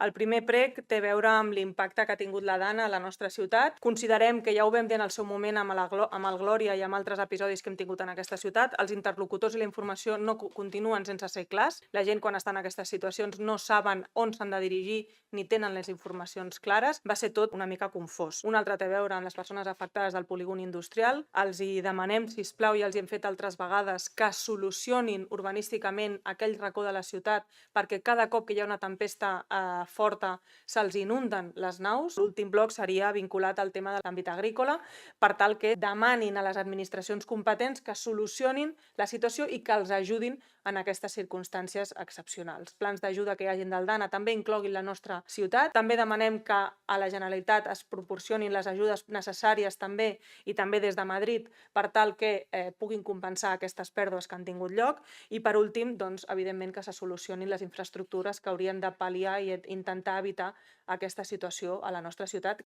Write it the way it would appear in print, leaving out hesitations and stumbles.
El primer prec té a veure amb l'impacte que ha tingut la Dana a la nostra ciutat. Considerem que ja ho vam dir en el seu moment amb el Glòria i amb altres episodis que hem tingut en aquesta ciutat, els interlocutors i la informació no continuen sense ser clars. La gent, quan està en aquestes situacions, no saben on s'han de dirigir ni tenen les informacions clares. Va ser tot una mica confós. Un altre té a veure amb les persones afectades del polígon industrial. Els hi demanem, sisplau, i els hi hem fet altres vegades, que solucionin urbanísticament aquell racó de la ciutat, perquè cada cop que hi ha una tempesta forta se'ls inunden les naus. L'últim bloc seria vinculat al tema de l'àmbit agrícola, per tal que demanin a les administracions competents que solucionin la situació i que els ajudin en aquestes circumstàncies excepcionals. Plans d'ajuda que hi hagin del Dana també incloguin la nostra ciutat. També demanem que a la Generalitat es proporcionin les ajudes necessàries també i també des de Madrid per tal que puguin compensar aquestes pèrdues que han tingut lloc. I per últim, doncs, evidentment que se solucionin les infraestructures que haurien de pal·liar i intentar evitar aquesta situació a la nostra ciutat.